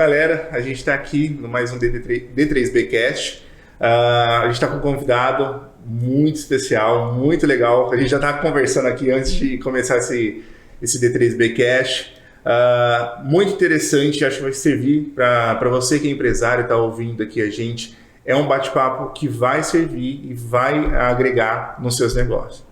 galera, a gente está aqui no mais um D3Bcast. A gente está com um convidado muito especial, muito legal. A gente já estava conversando aqui antes de começar esse D3Bcast. Muito interessante, acho que vai servir para você que é empresário e está ouvindo aqui a gente. É um bate-papo que vai servir e vai agregar nos seus negócios.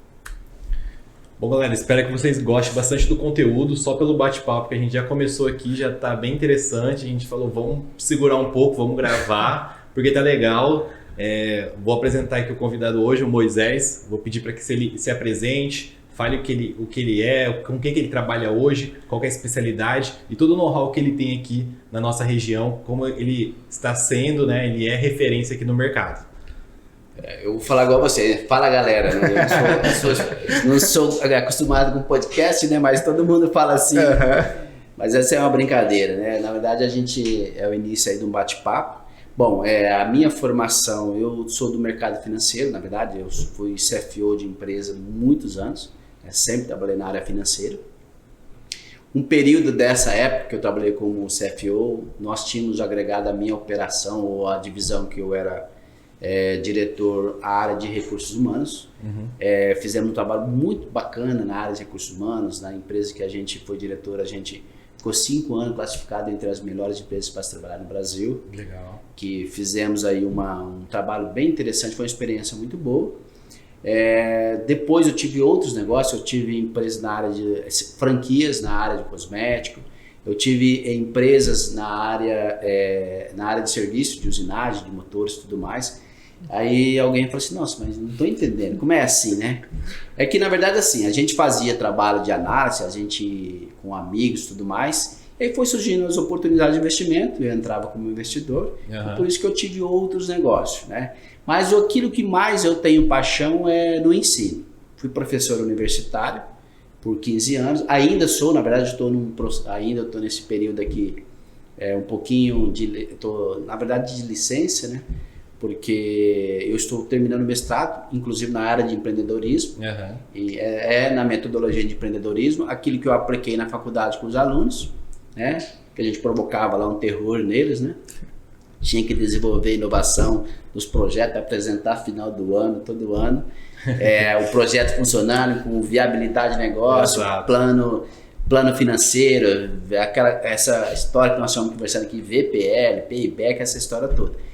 Bom, galera, espero que vocês gostem bastante do conteúdo. Só pelo bate-papo que a gente já começou aqui, já tá bem interessante. A gente falou, vamos segurar um pouco, vamos gravar, porque tá legal. Vou apresentar aqui o convidado hoje, o Moisés. Vou pedir para que ele se apresente, fale o que ele é, com quem que ele trabalha hoje, qual que é a especialidade e todo o know-how que ele tem aqui na nossa região, como ele está sendo, né? Ele é referência aqui no mercado. Eu vou falar igual você, fala galera, né? Eu não sou acostumado com podcast, né? Mas todo mundo fala assim. Mas essa é uma brincadeira, né? Na verdade, a gente é o início aí de um bate-papo. Bom, a minha formação, eu sou do mercado financeiro, na verdade, eu fui CFO de empresa muitos anos, sempre trabalhei na área financeira. Um período dessa época que eu trabalhei como CFO, nós tínhamos agregado a minha operação ou a divisão que eu era diretor à área de recursos humanos. Fizemos um trabalho muito bacana na área de recursos humanos. Na empresa que a gente foi diretor, a gente ficou 5 anos classificado entre as melhores empresas para se trabalhar no Brasil. Legal. Que fizemos aí um trabalho bem interessante, foi uma experiência muito boa. Depois eu tive outros negócios, eu tive empresas na área de franquias, na área de cosmético. Eu tive empresas na área de serviço, de usinagem, de motores e tudo mais. Aí alguém falou assim, nossa, mas não estou entendendo, como é assim, né? É que na verdade assim, a gente fazia trabalho de análise, a gente com amigos e tudo mais, e aí foi surgindo as oportunidades de investimento, eu entrava como investidor, e por isso que eu tive outros negócios, né? Mas aquilo que mais eu tenho paixão é no ensino. Fui professor universitário por 15 anos, ainda sou, na verdade ainda estou nesse período aqui, um pouquinho na verdade de licença, né? Porque eu estou terminando o mestrado, inclusive na área de empreendedorismo, e na metodologia de empreendedorismo, aquilo que eu apliquei na faculdade com os alunos, né? Que a gente provocava lá um terror neles, né? Tinha que desenvolver inovação dos projetos, apresentar final do ano, todo ano, o projeto funcionando com viabilidade de negócio, plano financeiro, essa história que nós estamos conversando aqui, VPL, payback, essa história toda.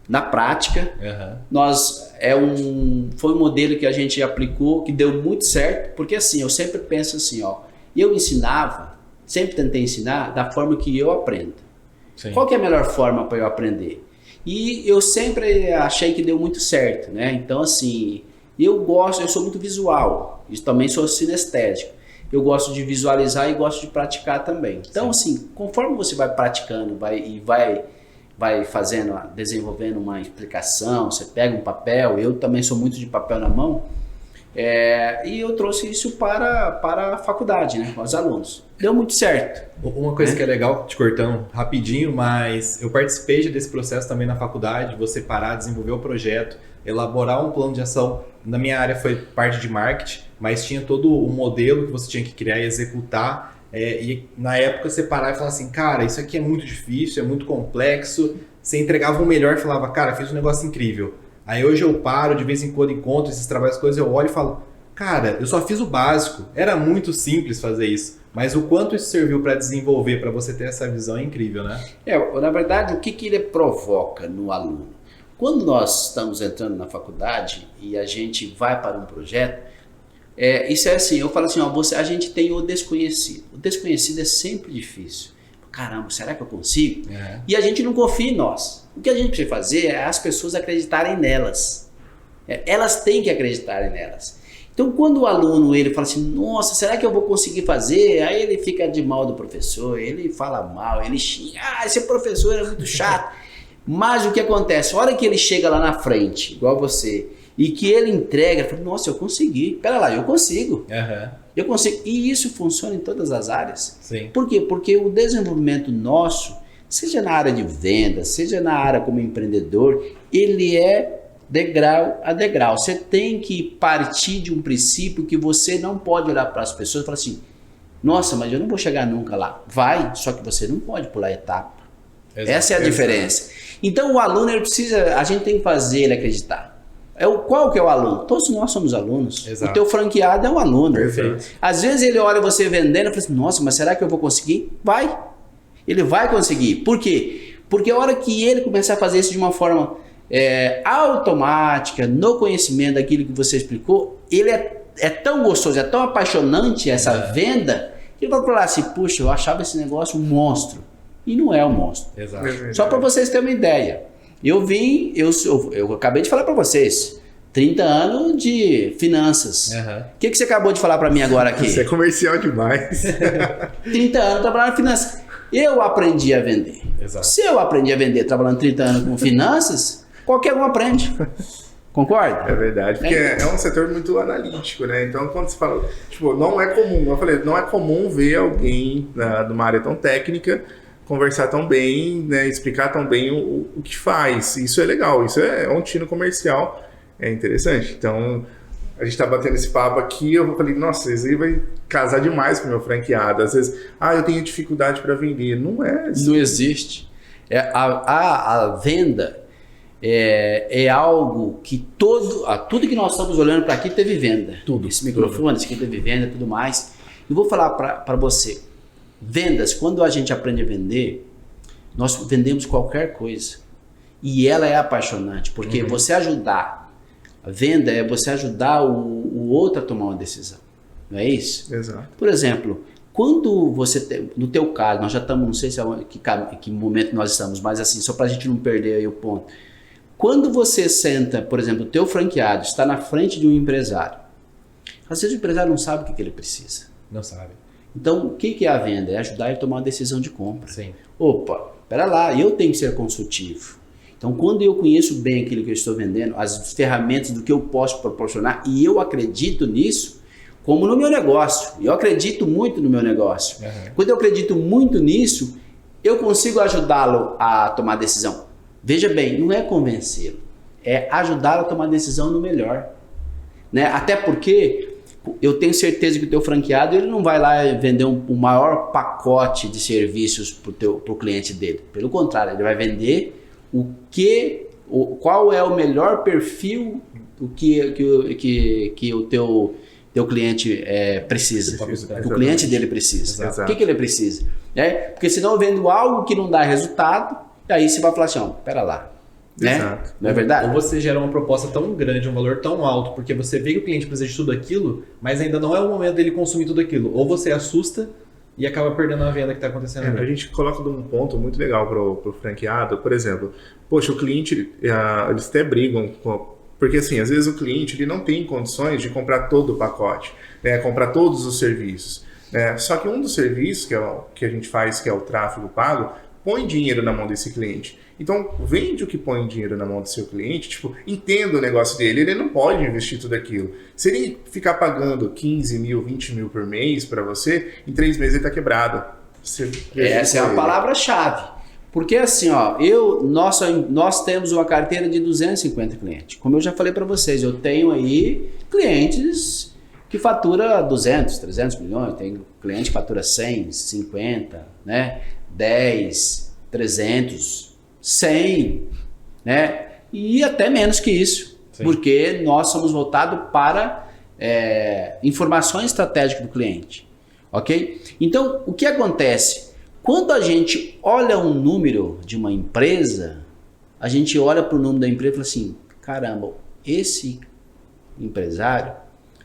Na prática, foi um modelo que a gente aplicou, que deu muito certo, porque assim, eu sempre penso assim, eu ensinava, sempre tentei ensinar da forma que eu aprendo. Sim. Qual que é a melhor forma para eu aprender? E eu sempre achei que deu muito certo, né? Então assim, eu sou muito visual, e também sou sinestésico. Eu gosto de visualizar e gosto de praticar também. Então assim, conforme você vai praticando, vai desenvolvendo uma explicação, você pega um papel, eu também sou muito de papel na mão, e eu trouxe isso para a faculdade, né, com os alunos. Deu muito certo. Uma coisa que é legal, te cortando rapidinho, mas eu participei desse processo também na faculdade, você parar, desenvolver o projeto, elaborar um plano de ação. Na minha área foi parte de marketing, mas tinha todo o modelo que você tinha que criar e executar. E na época você parava e falava assim, cara, isso aqui é muito difícil, é muito complexo. Você entregava o melhor e falava, cara, fiz um negócio incrível. Aí hoje eu paro, de vez em quando encontro esses trabalhos, coisas, eu olho e falo, cara, eu só fiz o básico. Era muito simples fazer isso. Mas o quanto isso serviu para desenvolver, para você ter essa visão é incrível, né? Na verdade, o que ele provoca no aluno? Quando nós estamos entrando na faculdade e a gente vai para um projeto, isso é assim, eu falo assim, a gente tem o desconhecido. O desconhecido é sempre difícil. Caramba, será que eu consigo? E a gente não confia em nós. O que a gente precisa fazer é as pessoas acreditarem nelas. Elas têm que acreditar nelas. Então, quando o aluno ele fala assim, nossa, será que eu vou conseguir fazer? Aí ele fica de mal do professor, ele fala mal, ele xinga, esse professor é muito chato. Mas o que acontece? A hora que ele chega lá na frente, igual você, e que ele entrega, ele fala, nossa, eu consegui. Pera lá, eu consigo. Eu consigo. E isso funciona em todas as áreas. Sim. Por quê? Porque o desenvolvimento nosso, seja na área de venda, seja na área como empreendedor, ele é degrau a degrau. Você tem que partir de um princípio que você não pode olhar para as pessoas e falar assim, nossa, mas eu não vou chegar nunca lá. Vai, só que você não pode pular etapa. Essa é a diferença. Então o aluno, ele precisa, a gente tem que fazer ele acreditar. Qual que é o aluno? Todos nós somos alunos. Exato. O teu franqueado é um aluno. Perfeito. Às vezes ele olha você vendendo e fala assim, nossa, mas será que eu vou conseguir? Vai. Ele vai conseguir. Por quê? Porque a hora que ele começar a fazer isso de uma forma automática, no conhecimento daquilo que você explicou, ele é tão gostoso, é tão apaixonante essa venda, que ele vai falar assim, puxa, eu achava esse negócio um monstro. E não é um monstro. Exato. Só para vocês terem uma ideia. Eu acabei de falar para vocês, 30 anos de finanças. O que você acabou de falar para mim agora aqui? Isso é comercial demais. 30 anos trabalhando em finanças. Eu aprendi a vender. Exato. Se eu aprendi a vender trabalhando 30 anos com finanças, qualquer um aprende. Concorda? É verdade, porque é um setor muito analítico, né? Então, quando você fala, tipo, não é comum, eu falei, não é comum ver alguém de uma área tão técnica conversar tão bem, né? Explicar tão bem o que faz. Isso é legal, isso é um tino comercial, é interessante. Então, a gente tá batendo esse papo aqui, eu falei, nossa, isso aí vai casar demais com o meu franqueado. Às vezes, eu tenho dificuldade para vender. Não é assim. Não existe. A venda é algo que tudo que nós estamos olhando para aqui teve venda. Tudo. Esse microfone, esse aqui teve venda e tudo mais. Eu vou falar para você. Vendas, quando a gente aprende a vender, nós vendemos qualquer coisa. E ela é apaixonante, porque você ajudar, a venda é você ajudar o outro a tomar uma decisão. Não é isso? Exato. Por exemplo, quando você tem, no teu caso, nós já estamos, não sei se que momento nós estamos, mas assim, só para a gente não perder aí o ponto. Quando você senta, por exemplo, o teu franqueado está na frente de um empresário, às vezes o empresário não sabe o que ele precisa. Não sabe. Então, o que é a venda? É ajudar ele a tomar uma decisão de compra. Sim. Opa, pera lá, eu tenho que ser consultivo. Então, quando eu conheço bem aquilo que eu estou vendendo, as ferramentas do que eu posso proporcionar, e eu acredito nisso, como no meu negócio. Eu acredito muito no meu negócio. Quando eu acredito muito nisso, eu consigo ajudá-lo a tomar decisão. Veja bem, não é convencê-lo, é ajudá-lo a tomar decisão no melhor. Né? Até porque eu tenho certeza que o teu franqueado ele não vai lá vender o maior pacote de serviços para o cliente dele. Pelo contrário, ele vai vender qual é o melhor perfil que o teu cliente precisa, que o cliente dele precisa. Exato. O que ele precisa? Porque senão eu vendo algo que não dá resultado, e aí você vai falar assim, pera lá. Né? Não é verdade? Ou você gera uma proposta tão grande, um valor tão alto, porque você vê que o cliente precisa de tudo aquilo, mas ainda não é o momento dele consumir tudo aquilo. Ou você assusta e acaba perdendo a venda que está acontecendo ali. A gente coloca um ponto muito legal pro franqueado, por exemplo, poxa, o cliente, eles até brigam, porque assim, às vezes o cliente ele não tem condições de comprar todo o pacote, né, comprar todos os serviços. Né? Só que um dos serviços que a gente faz, que é o tráfego pago, põe dinheiro na mão desse cliente. Então, vende o que põe dinheiro na mão do seu cliente, tipo, entenda o negócio dele, ele não pode investir tudo aquilo. Se ele ficar pagando 15 mil, 20 mil por mês para você, em 3 meses ele está quebrado. Essa é a palavra-chave. Porque assim, nós temos uma carteira de 250 clientes. Como eu já falei para vocês, eu tenho aí clientes que fatura 200, 300 milhões, tem cliente que fatura 100, 50, né? 10, 300, 100, né? E até menos que isso. Sim. Porque nós somos voltados para informações estratégicas do cliente. Ok? Então, o que acontece? Quando a gente olha um número de uma empresa, a gente olha para o número da empresa e fala assim, caramba, esse empresário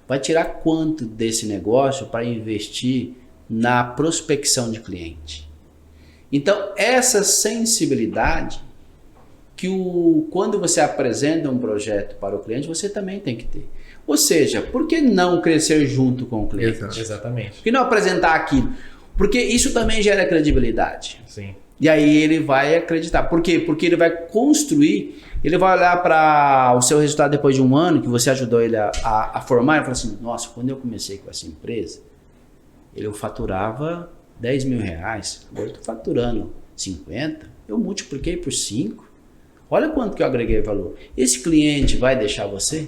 vai tirar quanto desse negócio para investir na prospecção de cliente? Então, essa sensibilidade que quando você apresenta um projeto para o cliente, você também tem que ter. Ou seja, por que não crescer junto com o cliente? Exatamente. Por que não apresentar aquilo? Porque isso também gera credibilidade. Sim. E aí ele vai acreditar. Por quê? Porque ele vai construir, ele vai olhar para o seu resultado depois de um ano, que você ajudou ele a formar, e falar assim, nossa, quando eu comecei com essa empresa, eu faturava 10 mil reais, agora eu estou faturando 50, eu multipliquei por 5, olha quanto que eu agreguei valor. Esse cliente vai deixar você?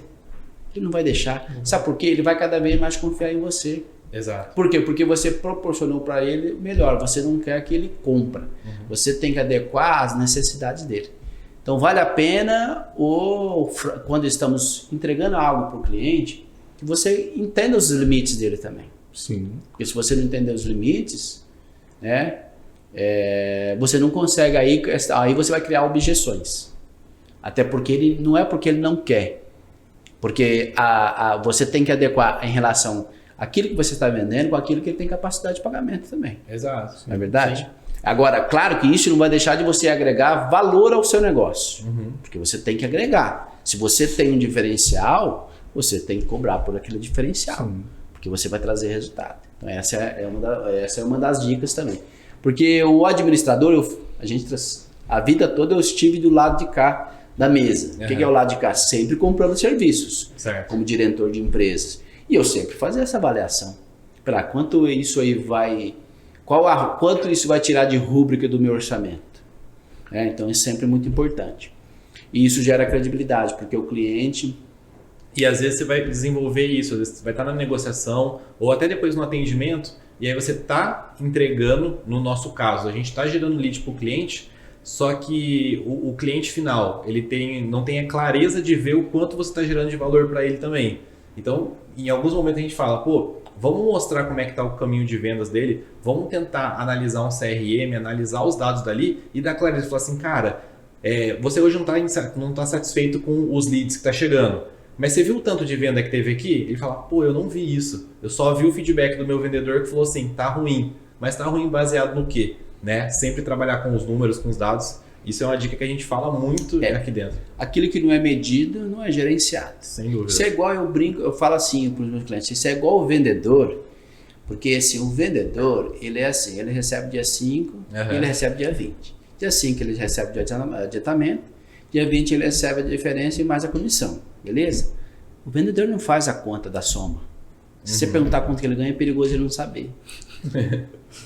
Ele não vai deixar. Sabe por quê? Ele vai cada vez mais confiar em você. Exato. Por quê? Porque você proporcionou para ele melhor, você não quer que ele compre. Você tem que adequar às necessidades dele. Então vale a pena, quando estamos entregando algo para o cliente, que você entenda os limites dele também. Sim. Porque se você não entender os limites, né, você não consegue, aí você vai criar objeções. Até porque não é porque ele não quer. Porque você tem que adequar em relação àquilo que você está vendendo com aquilo que ele tem capacidade de pagamento também. Exato. Não é verdade? Sim. Agora, claro que isso não vai deixar de você agregar valor ao seu negócio. Porque você tem que agregar. Se você tem um diferencial, você tem que cobrar por aquele diferencial. Sim. Porque você vai trazer resultado. Então essa é uma das dicas também. Porque o administrador, a vida toda eu estive do lado de cá da mesa. O que é o lado de cá? Sempre comprando serviços, certo, como diretor de empresas. E eu sempre fazia essa avaliação. Para quanto isso aí vai... quanto isso vai tirar de rúbrica do meu orçamento. Então isso sempre é muito importante. E isso gera credibilidade, porque o cliente... E às vezes você vai desenvolver isso, às vezes você vai estar na negociação ou até depois no atendimento, e aí você está entregando, no nosso caso, a gente está gerando lead para o cliente, só que o cliente final, ele não tem a clareza de ver o quanto você está gerando de valor para ele também. Então, em alguns momentos a gente fala, vamos mostrar como é que está o caminho de vendas dele, vamos tentar analisar um CRM, analisar os dados dali e dar clareza. Falar assim, cara, você hoje não está satisfeito com os leads que está chegando, mas você viu o tanto de venda que teve aqui? Ele fala, eu não vi isso, eu só vi o feedback do meu vendedor que falou assim, tá ruim, mas tá ruim baseado no quê? Né? Sempre trabalhar com os números, com os dados. Isso é uma dica que a gente fala muito aqui dentro. Aquilo que não é medido não é gerenciado. Sem dúvida. Isso é igual, eu falo assim para os meus clientes, isso é igual o vendedor, porque assim, o vendedor, ele é assim, ele recebe dia 5 e ele recebe dia 20. Dia 5 ele recebe o adiantamento, dia 20 ele recebe a diferença e mais a comissão, beleza? O vendedor não faz a conta da soma. Se você perguntar quanto que ele ganha, é perigoso ele não saber.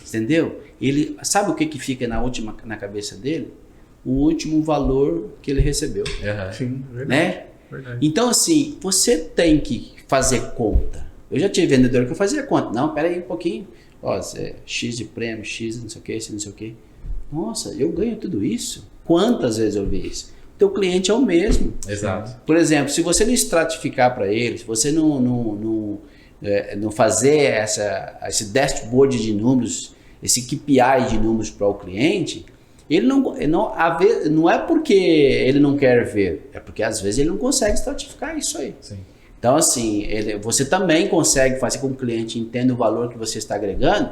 Entendeu? Ele sabe o que fica na cabeça dele? O último valor que ele recebeu. Sim, verdade, né? Verdade. Então, assim, você tem que fazer conta. Eu já tive vendedor que eu fazia conta. Não, pera aí um pouquinho. X de prêmio, X não sei o que, não sei o que. Nossa, eu ganho tudo isso? Quantas vezes eu vi isso? O teu cliente é o mesmo. Exato. Por exemplo, se você não estratificar para ele, se você não fazer esse dashboard de números, esse KPI de números para o cliente, ele não é porque ele não quer ver, é porque às vezes ele não consegue estratificar isso aí. Sim. Então assim, você também consegue fazer com que o cliente entenda o valor que você está agregando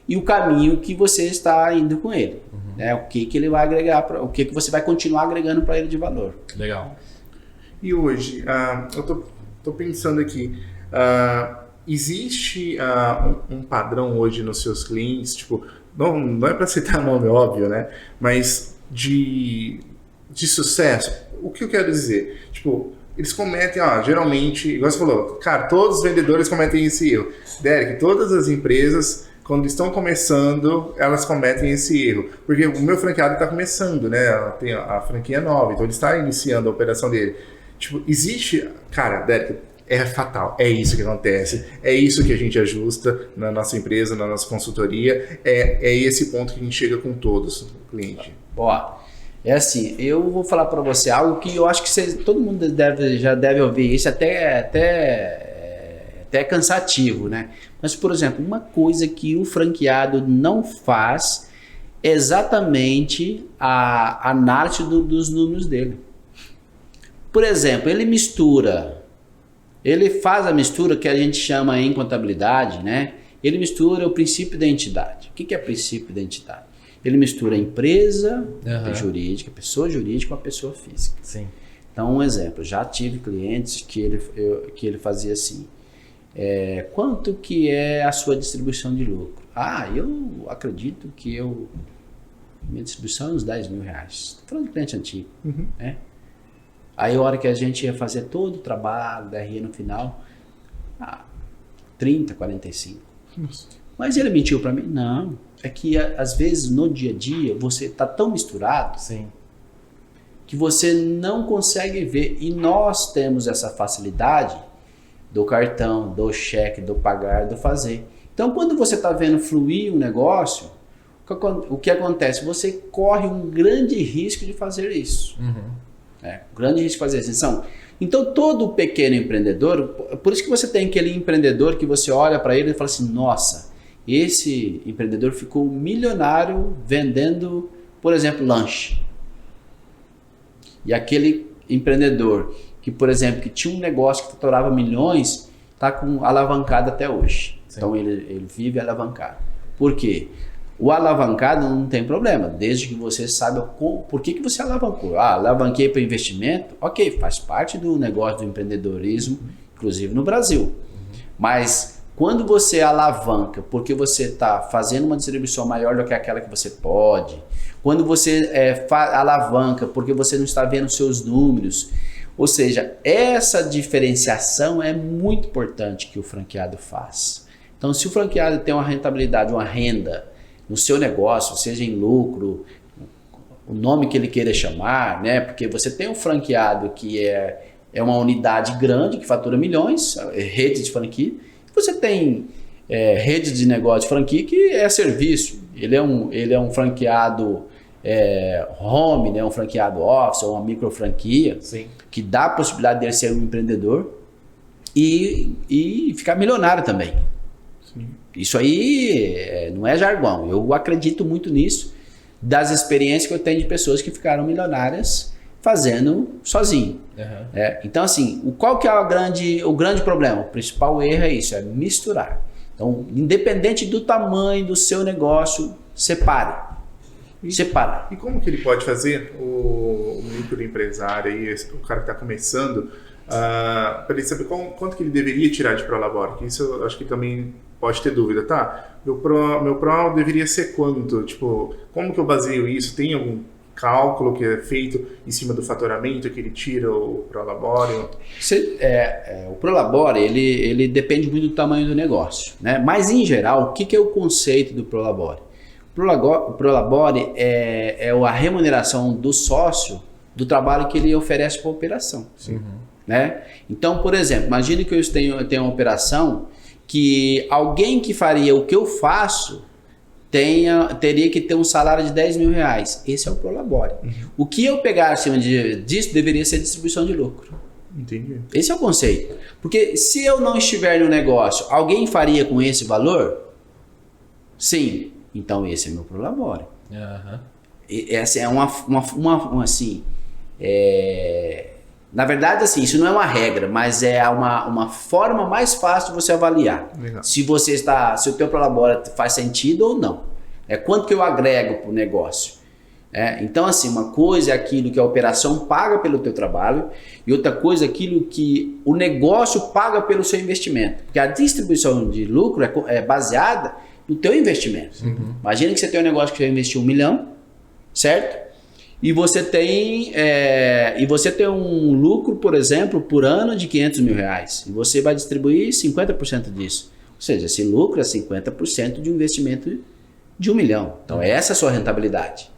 e o caminho que você está indo com ele. Né? O que ele vai agregar, o que você vai continuar agregando para ele de valor. Legal. E hoje, eu tô pensando aqui, existe um padrão hoje nos seus clientes, tipo, não é para citar nome, óbvio, né? Mas de sucesso, o que eu quero dizer? Tipo, eles cometem, geralmente, igual você falou, cara, todos os vendedores cometem esse erro. Derek, todas as empresas, quando estão começando, elas cometem esse erro. Porque o meu franqueado está começando, né? Tem a franquia nova, então ele está iniciando a operação dele. Tipo, existe... Cara, Derek, é fatal. É isso que acontece. É isso que a gente ajusta na nossa empresa, na nossa consultoria. É esse ponto que a gente chega com todos, o cliente. É assim, eu vou falar para você algo que eu acho que todo mundo já deve ouvir isso, até cansativo, né? Mas, por exemplo, uma coisa que o franqueado não faz é exatamente a análise dos números dele. Por exemplo, ele faz a mistura que a gente chama em contabilidade, né? Ele mistura o princípio da entidade. O que é princípio da entidade? Ele mistura a empresa jurídica, pessoa jurídica com a pessoa física. Sim. Então, um exemplo, já tive clientes que ele fazia assim, quanto que é a sua distribuição de lucro? Eu acredito que minha distribuição é uns 10 mil reais. Estou falando de cliente antigo, né? Aí a hora que a gente ia fazer todo o trabalho da RI no final, 30, 45. Nossa. Mas ele mentiu para mim? Não. É que às vezes no dia a dia você está tão misturado, sim, que você não consegue ver. E nós temos essa facilidade do cartão, do cheque, do pagar, do fazer. Então, quando você está vendo fluir um negócio, o que acontece? Você corre um grande risco de fazer isso. Um grande risco de fazer isso. Então, todo pequeno empreendedor, por isso que você tem aquele empreendedor que você olha para ele e fala assim, nossa, esse empreendedor ficou milionário vendendo, por exemplo, lanche. E aquele empreendedor que, por exemplo, que tinha um negócio que faturava milhões, está com alavancado até hoje. Sim. Então, ele vive alavancado. Por quê? O alavancado não tem problema, desde que você saiba por que você alavancou. Alavanquei para investimento, ok, faz parte do negócio do empreendedorismo, inclusive no Brasil. Mas quando você alavanca porque você está fazendo uma distribuição maior do que aquela que você pode, quando você alavanca porque você não está vendo seus números, ou seja, essa diferenciação é muito importante que o franqueado faz. Então, se o franqueado tem uma rentabilidade, uma renda no seu negócio, seja em lucro, o nome que ele queira chamar, né? Porque você tem um franqueado que é uma unidade grande, que fatura milhões, rede de franquia. Você tem rede de negócio de franquia que é serviço. Ele é um franqueado home, né? Um franqueado office, ou uma micro franquia, sim, que dá a possibilidade dele ser um empreendedor e ficar milionário também. Sim. Isso aí não é jargão. Eu acredito muito nisso, das experiências que eu tenho de pessoas que ficaram milionárias fazendo sozinho. Então, assim, qual que é o grande problema? O principal erro é isso, é misturar. Então, independente do tamanho do seu negócio, separe. E como que ele pode fazer, o microempresário, aí, o cara que está começando, para ele saber quanto que ele deveria tirar de Prolabore? Que isso eu acho que também pode ter dúvida, tá? Meu Pro deveria ser quanto? Tipo, como que eu baseio isso? Tem algum cálculo que é feito em cima do faturamento que ele tira o Prolabore? O Prolabore, ele depende muito do tamanho do negócio, né? Mas, em geral, o que é o conceito do Prolabore? O Prolabore é a remuneração do sócio do trabalho que ele oferece para a operação. Sim. Né? Então, por exemplo, imagine que eu tenho uma operação que alguém que faria o que eu faço teria que ter um salário de 10 mil reais. Esse é o Prolabore. O que eu pegar acima disso deveria ser distribuição de lucro. Entendi. Esse é o conceito. Porque se eu não estiver no negócio, alguém faria com esse valor? Sim. Então esse é meu Prolabore. Essa é na verdade, assim, isso não é uma regra, mas é uma forma mais fácil de você avaliar. Legal. Se o teu Prolabore faz sentido ou não. Quanto que eu agrego para o negócio. Então, assim, uma coisa é aquilo que a operação paga pelo teu trabalho e outra coisa é aquilo que o negócio paga pelo seu investimento. Porque a distribuição de lucro é baseada no teu investimento. Imagina que você tem um negócio que você investiu 1 milhão, certo? E você tem um lucro, por exemplo, por ano de 500 mil reais. E você vai distribuir 50% disso. Ou seja, esse lucro é 50% de um investimento de 1 milhão. Então, essa é a sua rentabilidade.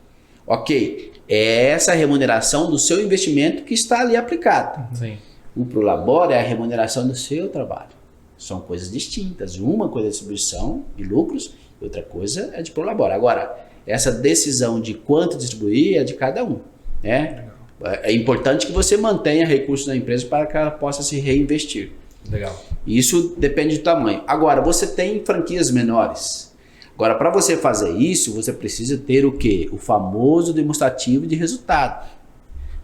Ok, é essa a remuneração do seu investimento que está ali aplicado. Sim. O Prolabore é a remuneração do seu trabalho. São coisas distintas. Uma coisa é distribuição de lucros e outra coisa é de Prolabore. Agora, essa decisão de quanto distribuir é de cada um. Né? É importante que você mantenha recursos na empresa para que ela possa se reinvestir. Legal. Isso depende do tamanho. Agora, você tem franquias menores. Agora, para você fazer isso, você precisa ter o quê? O famoso demonstrativo de resultado.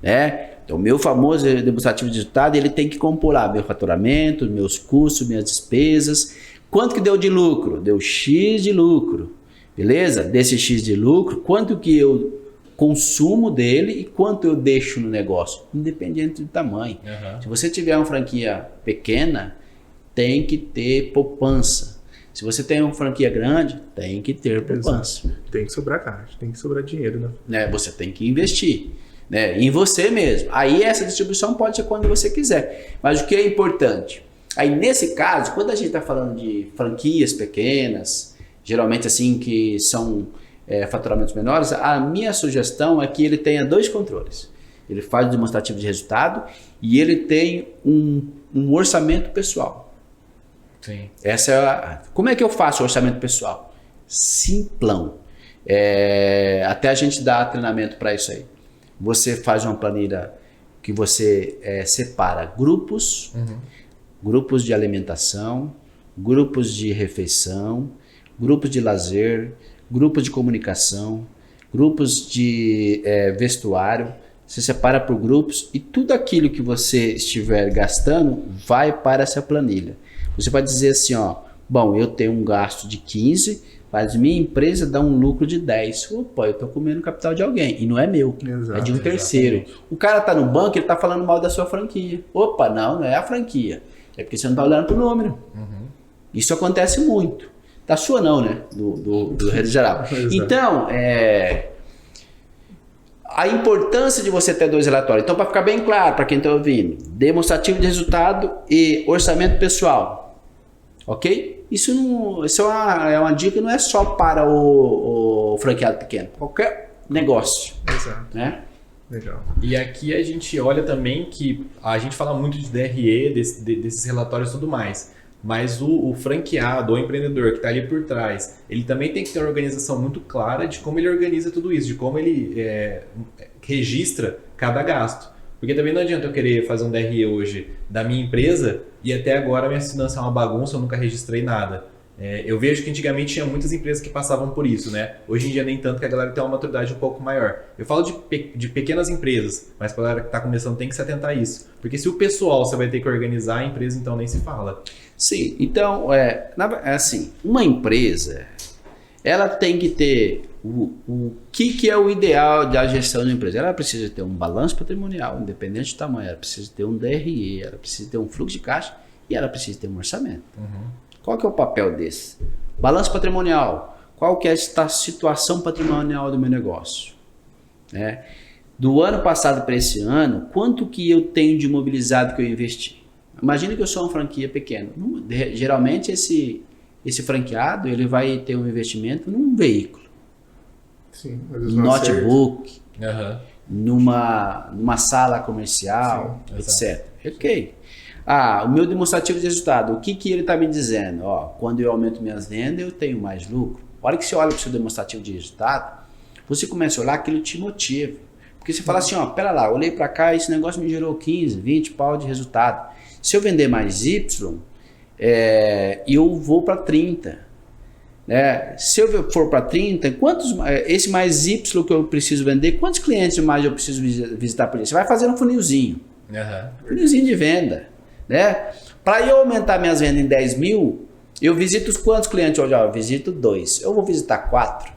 Né? Então, o meu famoso demonstrativo de resultado, ele tem que compor lá meu faturamento, meus custos, minhas despesas. Quanto que deu de lucro? Deu X de lucro. Beleza? Desse X de lucro, quanto que eu consumo dele e quanto eu deixo no negócio, independente do tamanho. Se você tiver uma franquia pequena, tem que ter poupança. Se você tem uma franquia grande, tem que ter poupança. Tem que sobrar caixa, tem que sobrar dinheiro, né? Você tem que investir, né? Em você mesmo. Aí essa distribuição pode ser quando você quiser. Mas o que é importante? Aí nesse caso, quando a gente está falando de franquias pequenas, geralmente assim que são faturamentos menores, a minha sugestão é que ele tenha 2 controles. Ele faz o demonstrativo de resultado e ele tem um orçamento pessoal. Sim. Como é que eu faço o orçamento pessoal? Simplão. Até a gente dá treinamento para isso aí. Você faz uma planilha que você separa grupos, grupos de alimentação, grupos de refeição, grupos de lazer, grupos de comunicação, grupos de vestuário. Você separa por grupos e tudo aquilo que você estiver gastando vai para essa planilha. Você pode dizer assim, bom, eu tenho um gasto de 15, mas minha empresa dá um lucro de 10. Opa, eu estou comendo capital de alguém e não é meu, é de um terceiro. O cara está no banco, ele está falando mal da sua franquia. Opa, não é a franquia, é porque você não está olhando para o número. Isso acontece muito. Da sua não, né? Do rede geral. Então, a importância de você ter 2 relatórios. Então, para ficar bem claro para quem está ouvindo, demonstrativo de resultado e orçamento pessoal. Ok? Isso é uma dica, não é só para o franqueado pequeno. Qualquer negócio. Exato. Né? Legal. E aqui a gente olha também que a gente fala muito de DRE, desses relatórios e tudo mais. Mas o franqueado, o empreendedor que está ali por trás, ele também tem que ter uma organização muito clara de como ele organiza tudo isso, de como ele registra cada gasto. Porque também não adianta eu querer fazer um DRE hoje da minha empresa e até agora minha finança é uma bagunça, eu nunca registrei nada. Eu vejo que antigamente tinha muitas empresas que passavam por isso, né? Hoje em dia nem tanto, que a galera tem uma maturidade um pouco maior. Eu falo de pequenas empresas, mas para a galera que está começando tem que se atentar a isso. Porque se o pessoal você vai ter que organizar, a empresa então nem se fala. Sim, então, assim, uma empresa, ela tem que ter o que é o ideal da gestão de uma empresa. Ela precisa ter um balanço patrimonial, independente do tamanho, ela precisa ter um DRE, ela precisa ter um fluxo de caixa e ela precisa ter um orçamento. Qual que é o papel desse? Balanço patrimonial. Qual que é a situação patrimonial do meu negócio? Do ano passado para esse ano, quanto que eu tenho de imobilizado que eu investi? Imagina que eu sou uma franquia pequena. Geralmente esse franqueado ele vai ter um investimento num veículo, Sim, notebook, numa sala comercial, sim, etc. Ok. O meu demonstrativo de resultado, o que ele está me dizendo? Quando eu aumento minhas vendas, eu tenho mais lucro. A hora que você olha para o seu demonstrativo de resultado, você começa a olhar, aquilo te motiva. Porque você fala assim, pera lá, olhei para cá, esse negócio me gerou 15, 20 pau de resultado. Se eu vender mais Y, eu vou para 30. Se eu for para 30, esse mais Y que eu preciso vender, quantos clientes mais eu preciso visitar por isso? Você vai fazer um funilzinho. Funilzinho de venda. Para eu aumentar minhas vendas em 10 mil, eu visito quantos clientes hoje? Eu visito 2. Eu vou visitar 4.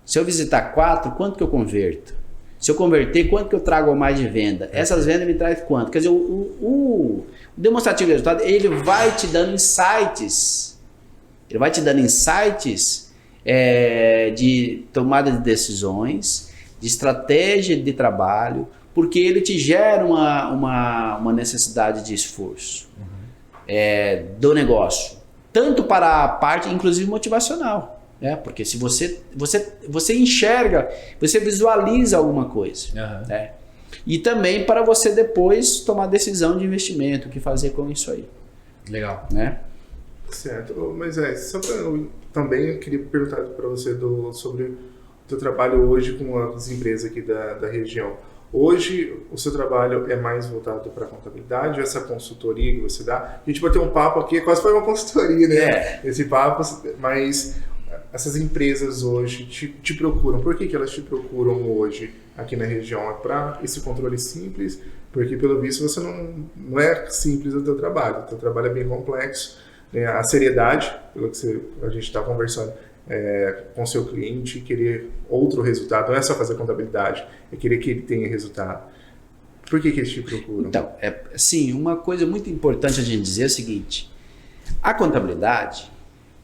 Se eu visitar 4, quanto que eu converto? Se eu converter, quanto que eu trago a mais de venda? Essas vendas me trazem quanto? Quer dizer, o demonstrativo de resultado, ele vai te dando insights. Ele vai te dando insights de tomada de decisões, de estratégia de trabalho, porque ele te gera uma necessidade de esforço do negócio. Tanto para a parte, inclusive, motivacional. Porque se você enxerga, você visualiza alguma coisa. E também para você depois tomar decisão de investimento, o que fazer com isso aí. Legal. Certo. Mas também eu queria perguntar para você sobre o seu trabalho hoje com as empresas aqui da região. Hoje o seu trabalho é mais voltado para a contabilidade, essa consultoria que você dá? A gente bateu um papo aqui, quase foi uma consultoria, né? Esse papo, mas essas empresas hoje te procuram. Por que elas te procuram hoje aqui na região? É para esse controle simples? Porque pelo visto você não é simples o teu trabalho. O teu trabalho é bem complexo. A seriedade, pelo que a gente está conversando, com o seu cliente, querer outro resultado. Não é só fazer contabilidade, é querer que ele tenha resultado. Por que eles te procuram? Então, sim, uma coisa muito importante a gente dizer é o seguinte: a contabilidade,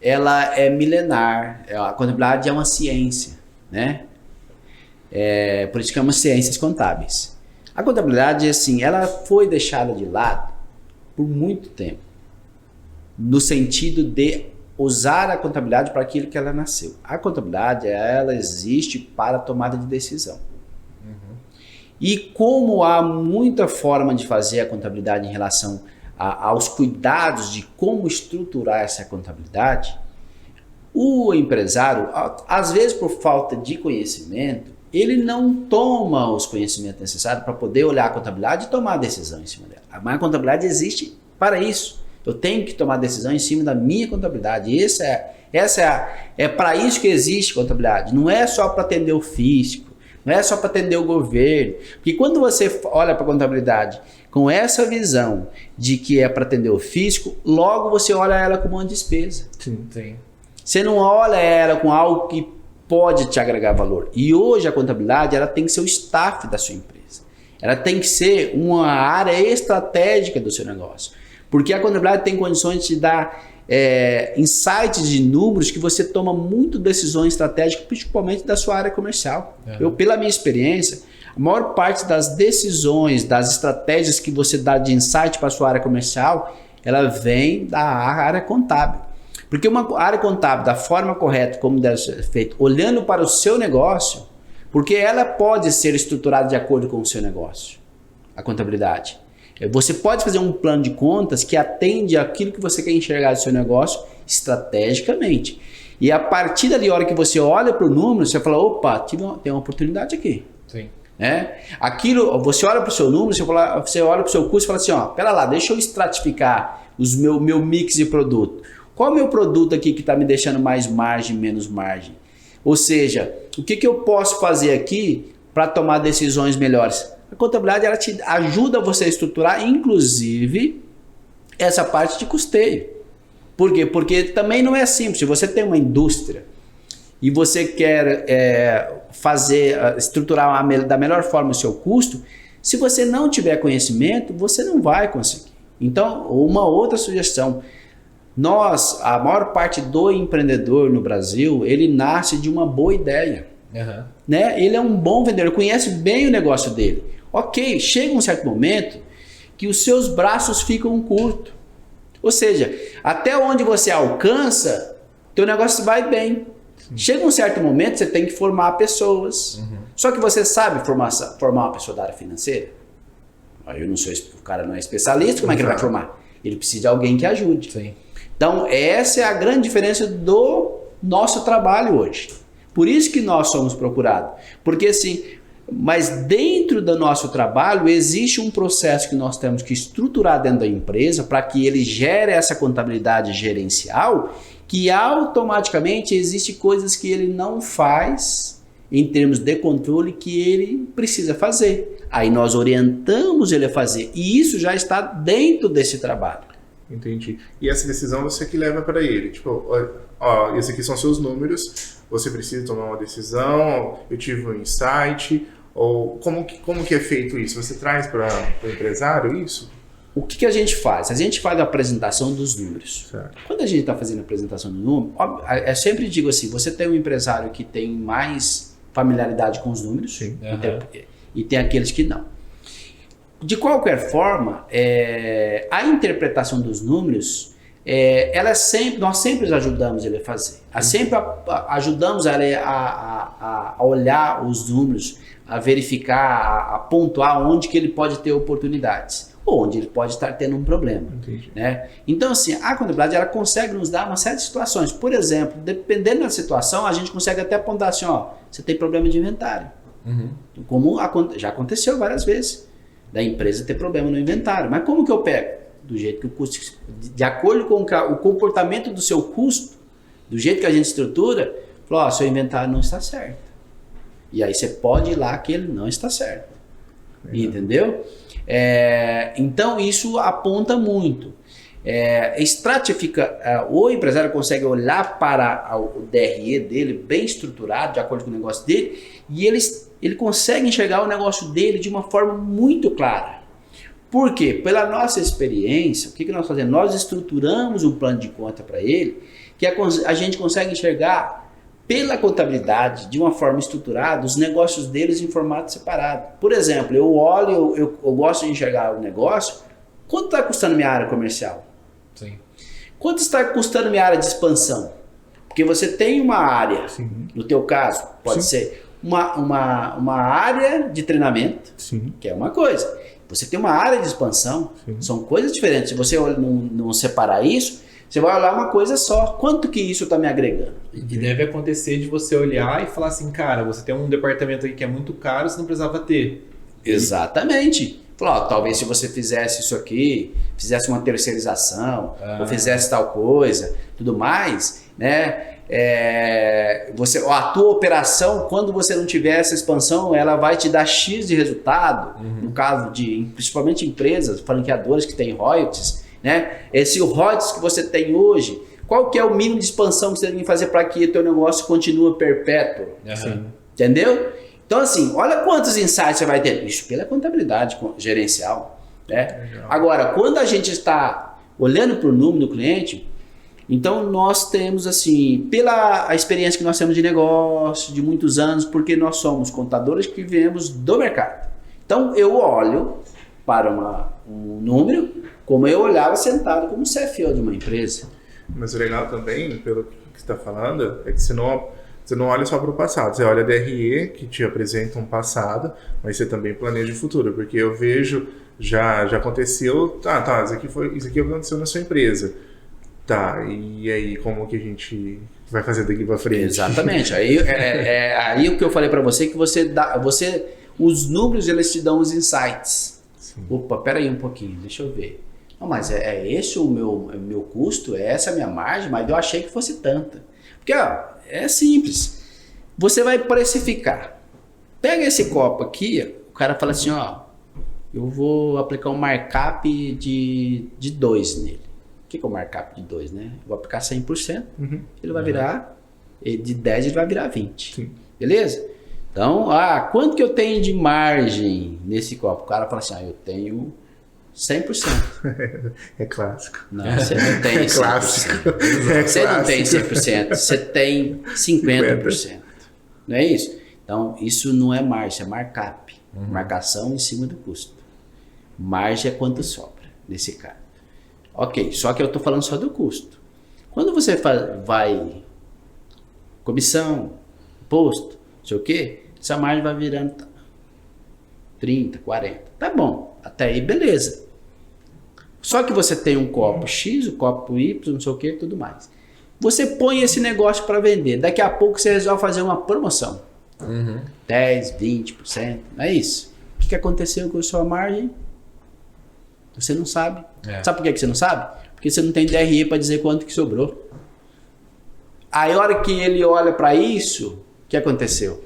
ela é milenar. A contabilidade é uma ciência, né? Por isso que chama ciências contábeis. A contabilidade, assim, ela foi deixada de lado por muito tempo, no sentido de usar a contabilidade para aquilo que ela nasceu. A contabilidade, ela existe para a tomada de decisão. E como há muita forma de fazer a contabilidade em relação aos cuidados de como estruturar essa contabilidade, o empresário, às vezes por falta de conhecimento, ele não toma os conhecimentos necessários para poder olhar a contabilidade e tomar a decisão em cima dela. Mas a contabilidade existe para isso. Eu tenho que tomar decisão em cima da minha contabilidade. É para isso que existe contabilidade. Não é só para atender o fisco, não é só para atender o governo. Porque quando você olha para a contabilidade com essa visão de que é para atender o fisco, logo você olha ela como uma despesa. Sim. Você não olha ela com algo que pode te agregar valor. E hoje a contabilidade ela tem que ser o staff da sua empresa. Ela tem que ser uma área estratégica do seu negócio. Porque a contabilidade tem condições de te dar insights de números que você toma muito decisões estratégicas, principalmente da sua área comercial. Eu, pela minha experiência, a maior parte das decisões, das estratégias que você dá de insight para a sua área comercial, ela vem da área contábil. Porque uma área contábil, da forma correta, como deve ser feito, olhando para o seu negócio, porque ela pode ser estruturada de acordo com o seu negócio, a contabilidade. Você pode fazer um plano de contas que atende aquilo que você quer enxergar do seu negócio estrategicamente. E a partir dali, a hora que você olha para o número, você fala, opa, tem uma oportunidade aqui. Sim. Aquilo, você olha para o seu número, você olha para o seu custo e fala assim, pera lá, deixa eu estratificar meu mix de produto. Qual é o meu produto aqui que está me deixando mais margem, menos margem? Ou seja, o que eu posso fazer aqui para tomar decisões melhores? A contabilidade ela te ajuda você a estruturar, inclusive, essa parte de custeio. Por quê? Porque também não é simples. Se você tem uma indústria e você quer estruturar da melhor forma o seu custo, se você não tiver conhecimento, você não vai conseguir. Então, uma outra sugestão. A maior parte do empreendedor no Brasil, ele nasce de uma boa ideia. Ele é um bom vendedor, conhece bem o negócio dele. Ok, chega um certo momento que os seus braços ficam curtos. Ou seja, até onde você alcança, teu negócio vai bem. Chega um certo momento, você tem que formar pessoas. Só que você sabe formar uma pessoa da área financeira? Eu não sou, o cara não é especialista, como é que ele vai formar? Ele precisa de alguém que ajude. Sim. Então, essa é a grande diferença do nosso trabalho hoje. Por isso que nós somos procurados. Porque assim, mas dentro do nosso trabalho existe um processo que nós temos que estruturar dentro da empresa para que ele gere essa contabilidade gerencial, que automaticamente existe coisas que ele não faz em termos de controle que ele precisa fazer. Aí nós orientamos ele a fazer. E isso já está dentro desse trabalho. Entendi. E essa decisão você que leva para ele. Tipo, esses aqui são seus números, você precisa tomar uma decisão, eu tive um insight, ou como que é feito isso? Você traz para o empresário isso? O que a gente faz? A gente faz a apresentação dos números. Certo. Quando a gente está fazendo a apresentação do número, eu sempre digo assim, você tem um empresário que tem mais familiaridade com os números, Sim. E tem aqueles que não. De qualquer forma, a interpretação dos números, nós sempre ajudamos ele a fazer. Sempre ajudamos ele a olhar os números, a verificar, a pontuar onde que ele pode ter oportunidades, ou onde ele pode estar tendo um problema. Então, assim, a contabilidade ela consegue nos dar uma série de situações. Por exemplo, dependendo da situação, a gente consegue até apontar assim, você tem problema de inventário. Como já aconteceu várias vezes. Da empresa ter problema no inventário. Mas como que eu pego? Do jeito que o custo, de acordo com o comportamento do seu custo, do jeito que a gente estrutura, falou, seu inventário não está certo. E aí você pode ir lá que ele não está certo. Entendeu? Então isso aponta muito. Estratifica, o empresário consegue olhar para o DRE dele bem estruturado, de acordo com o negócio dele, e ele consegue enxergar o negócio dele de uma forma muito clara. Por quê? Pela nossa experiência, o que nós fazemos? Nós estruturamos um plano de conta para ele, que a gente consegue enxergar pela contabilidade, de uma forma estruturada, os negócios deles em formato separado. Por exemplo, eu olho, eu gosto de enxergar o negócio, quanto está custando minha área comercial? Sim. Quanto está custando minha área de expansão? Porque você tem uma área, no teu caso, pode ser uma área de treinamento, Sim. que é uma coisa. Você tem uma área de expansão, são coisas diferentes. Se você não separar isso, você vai olhar uma coisa só. Quanto que isso está me agregando? E deve acontecer de você olhar e falar assim, cara, você tem um departamento aqui que é muito caro, você não precisava ter. Exatamente. Falou, talvez se você fizesse isso aqui, fizesse uma terceirização, ou fizesse tal coisa, tudo mais, né? A tua operação, quando você não tiver essa expansão, ela vai te dar X de resultado, no caso de principalmente empresas, franqueadoras que têm royalties, né? Esse royalties que você tem hoje, qual que é o mínimo de expansão que você tem que fazer para que o teu negócio continue perpétuo? Entendeu? Então assim, olha quantos insights você vai ter. Isso pela contabilidade gerencial, né? Agora, quando a gente está olhando para o número do cliente, então nós temos assim, pela a experiência que nós temos de negócio, de muitos anos, porque nós somos contadores que viemos do mercado. Então eu olho para um número como eu olhava sentado como CFO de uma empresa. Mas o legal também, pelo que você está falando, é que você não olha só para o passado, você olha a DRE, que te apresenta um passado, mas você também planeja o futuro, porque eu vejo, já aconteceu, isso aqui aconteceu na sua empresa. Tá, e aí como que a gente vai fazer daqui para frente? Exatamente. Aí o que eu falei para você, que os números eles te dão os insights. Sim. Opa, pera aí um pouquinho, deixa eu ver. Não, mas é esse o meu custo, é essa a minha margem, mas eu achei que fosse tanta. Porque é simples. Você vai precificar. Pega esse copo aqui, o cara fala assim, eu vou aplicar um markup de 2 nele. O que é o markup de 2, né? Eu vou aplicar 100%, ele vai virar, de 10 ele vai virar 20. Sim. Beleza? Então, quanto que eu tenho de margem nesse copo? O cara fala assim, eu tenho 100%. É clássico. Não, você não tem 100%. É clássico. Você não tem 100%, você tem 50%. Não é isso? Então, isso não é margem, é markup. Marcação em cima do custo. Margem é quanto sobra, nesse caso. Ok, só que eu estou falando só do custo. Quando você vai comissão, imposto, não sei o quê, essa margem vai virando 30, 40. Tá bom, até aí beleza. Só que você tem um copo X, o copo Y, não sei o quê, tudo mais. Você põe esse negócio para vender. Daqui a pouco você resolve fazer uma promoção. 10, 20%, não é isso? O que aconteceu com a sua margem? Você não sabe. Sabe por que você não sabe? Porque você não tem DRE para dizer quanto que sobrou. Aí a hora que ele olha para isso, o que aconteceu?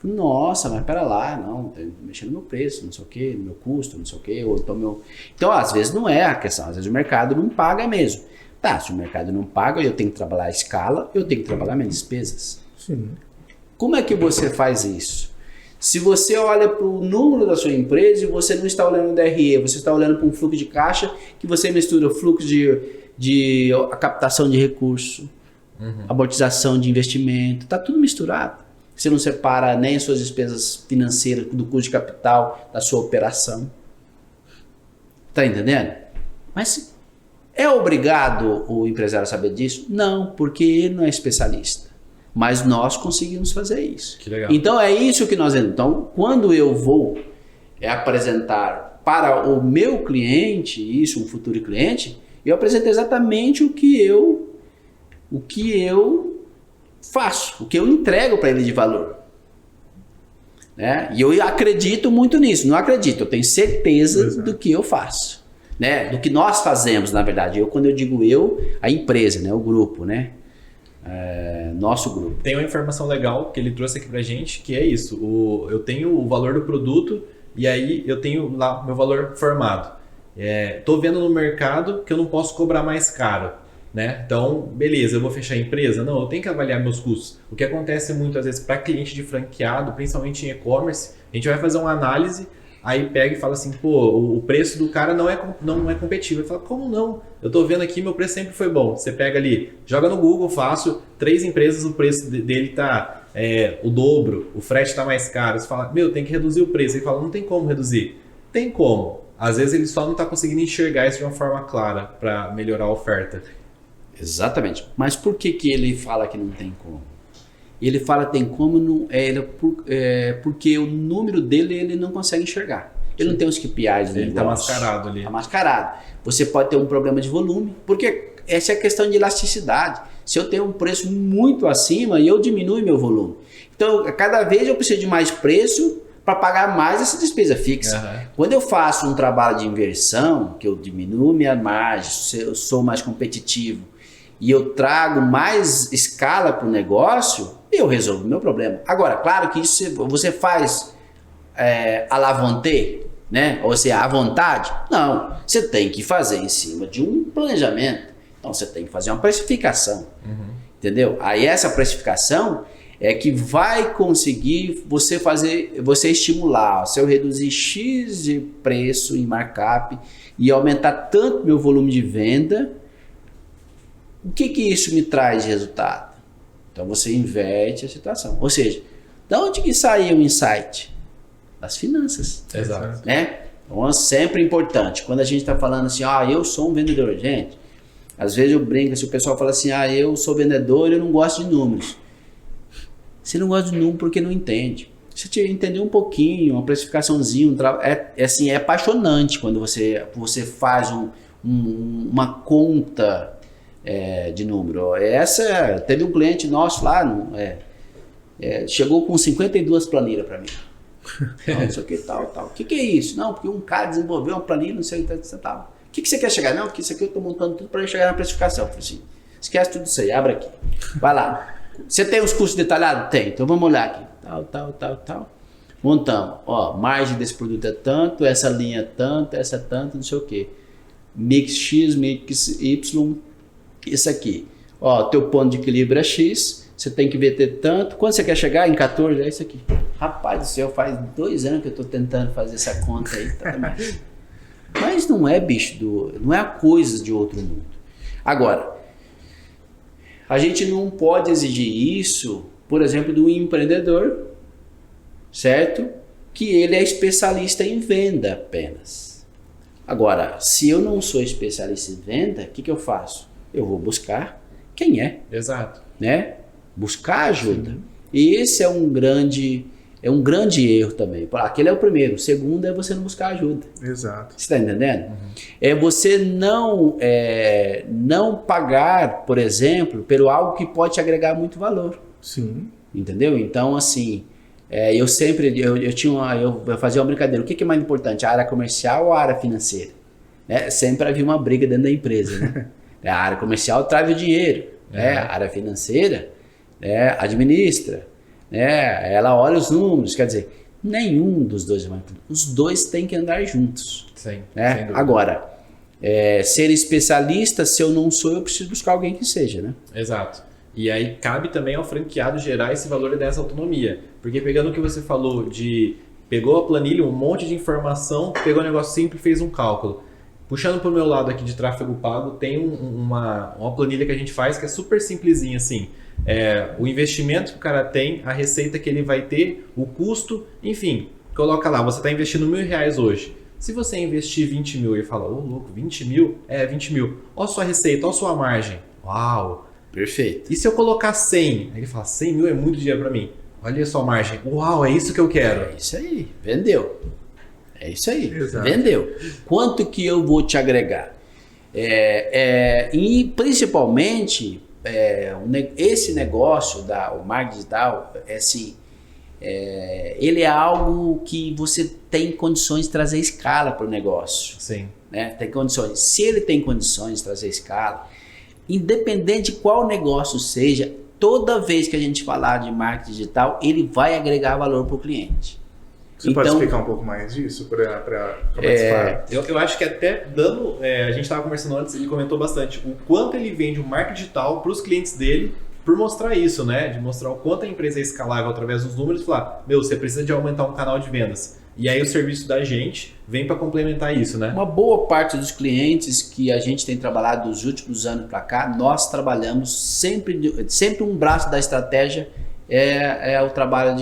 Nossa, mas pera lá, não, tá mexendo no meu preço, não sei o que, no meu custo, não sei o que, ou então Então, às vezes não é a questão, às vezes o mercado não paga mesmo. Tá, se o mercado não paga, eu tenho que trabalhar a escala, eu tenho que trabalhar minhas despesas. Sim. Como é que você faz isso? Se você olha para o número da sua empresa e você não está olhando o DRE, você está olhando para um fluxo de caixa, que você mistura o fluxo de a captação de recurso, amortização de investimento, está tudo misturado. Você não separa nem as suas despesas financeiras do custo de capital da sua operação. Está entendendo? Mas é obrigado o empresário saber disso? Não, porque ele não é especialista. Mas nós conseguimos fazer isso. Que legal. Então é isso que nós... Então, quando eu vou apresentar para o meu cliente, isso, um futuro cliente, eu apresento exatamente o que eu faço, o que eu entrego para ele de valor. Né? E eu acredito muito nisso. Não acredito, eu tenho certeza do que eu faço. Né? Do que nós fazemos, na verdade. Quando eu digo a empresa, né? O grupo, né? Nosso grupo. Tem uma informação legal que ele trouxe aqui pra gente, que é isso. Eu tenho o valor do produto e aí eu tenho lá meu valor formado. Tô vendo no mercado que eu não posso cobrar mais caro. Né? Então, beleza, eu vou fechar a empresa? Não, eu tenho que avaliar meus custos. O que acontece muitas vezes para cliente de franqueado, principalmente em e-commerce, a gente vai fazer uma análise, aí pega e fala assim, o preço do cara não é competitivo. Ele fala, como não? Eu tô vendo aqui, meu preço sempre foi bom. Você pega ali, joga no Google, fácil, 3 empresas, o preço dele tá o dobro, o frete tá mais caro. Você fala, tem que reduzir o preço. Ele fala, não tem como reduzir. Tem como. Às vezes ele só não tá conseguindo enxergar isso de uma forma clara para melhorar a oferta. Exatamente. Mas por que ele fala que não tem como? ele fala tem como não, porque o número dele ele não consegue enxergar. Ele não tem os KPIs do Ele está negócio. mascarado ali. Está mascarado. Você pode ter um problema de volume, porque essa é a questão de elasticidade. Se eu tenho um preço muito acima, eu diminuo meu volume. Então, cada vez eu preciso de mais preço para pagar mais essa despesa fixa. Uhum. Quando eu faço um trabalho de inversão, que eu diminuo minha margem, eu sou mais competitivo e eu trago mais escala para o negócio, eu resolvo o meu problema. Agora, claro que isso você faz à la vontade, né? Ou seja, à vontade. Não, você tem que fazer em cima de um planejamento. Então, você tem que fazer uma precificação. Entendeu? Aí essa precificação é que vai conseguir você estimular. Se eu reduzir X de preço em markup e aumentar tanto meu volume de venda, o que isso me traz de resultado? Então você inverte a situação. Ou seja, de onde que saiu o insight? Das finanças. Exato. Né? Então é sempre importante. Quando a gente está falando assim, eu sou um vendedor, gente, às vezes eu brinco, se o pessoal fala assim, eu sou vendedor e eu não gosto de números. Você não gosta de número porque não entende. Se você entender um pouquinho, uma precificaçãozinha, é apaixonante quando você faz uma conta de número. Teve um cliente nosso lá, chegou com 52 planilhas para mim. Não, isso aqui tal. O que é isso? Não, porque um cara desenvolveu uma planilha, não sei o que tal. O que você quer chegar? Não, porque isso aqui eu estou montando tudo para chegar na precificação. Eu falei assim, esquece tudo isso aí, abre aqui. Vai lá. Você tem os custos detalhados? Tem. Então vamos olhar aqui. Tal. Montamos. Margem desse produto é tanto, essa linha é tanto, essa é tanto, não sei o que. Mix X, mix Y, isso aqui. Teu ponto de equilíbrio é X, você tem que ver tanto. Quando você quer chegar? Em 14, é isso aqui. Rapaz do céu, faz 2 anos que eu estou tentando fazer essa conta aí. Mas não é não é coisa de outro mundo. Agora, a gente não pode exigir isso, por exemplo, do empreendedor, certo? Que ele é especialista em venda apenas. Agora, se eu não sou especialista em venda, o que eu faço? Eu vou buscar quem é. Exato. Né? Buscar ajuda. Sim. E esse é um grande erro também. Aquele é o primeiro. O segundo é você não buscar ajuda. Exato. Você está entendendo? É você não pagar, por exemplo, pelo algo que pode te agregar muito valor. Sim. Entendeu? Então, assim, eu fazia uma brincadeira. O que é mais importante, a área comercial ou a área financeira? Sempre havia uma briga dentro da empresa. Né? A área comercial traz o dinheiro. A área financeira administra. Ela olha os números, quer dizer, nenhum dos dois é mais importante. Os dois têm que andar juntos. Sim, agora, ser especialista, se eu não sou, eu preciso buscar alguém que seja, né? Exato. E aí cabe também ao franqueado gerar esse valor e dessa autonomia. Porque pegando o que você falou pegou a planilha, um monte de informação, pegou um negócio simples e fez um cálculo. Puxando para o meu lado aqui de tráfego pago, tem uma planilha que a gente faz que é super simplesinha assim. O investimento que o cara tem, a receita que ele vai ter, o custo, enfim, coloca lá, você está investindo R$1.000 hoje. Se você investir 20 mil e fala, louco, 20 mil? 20 mil. Olha a sua receita, olha a sua margem. Uau! Perfeito. E se eu colocar 100? Aí ele fala, 100 mil é muito dinheiro para mim. Olha a sua margem. Uau, é isso que eu quero. É isso aí, vendeu. É isso aí, exato. Vendeu. Quanto que eu vou te agregar? E principalmente, esse negócio o marketing digital, ele é algo que você tem condições de trazer escala para o negócio. Sim. Né? Tem condições. Se ele tem condições de trazer escala, independente de qual negócio seja, toda vez que a gente falar de marketing digital, ele vai agregar valor para o cliente. Você pode explicar um pouco mais disso para participar? Eu acho que até dando... a gente estava conversando antes, ele comentou bastante o quanto ele vende o marketing digital para os clientes dele por mostrar isso, né? De mostrar o quanto a empresa é escalável através dos números e falar, você precisa de aumentar um canal de vendas. E aí o serviço da gente vem para complementar isso, né? Uma boa parte dos clientes que a gente tem trabalhado dos últimos anos para cá, nós trabalhamos sempre um braço da estratégia é o trabalho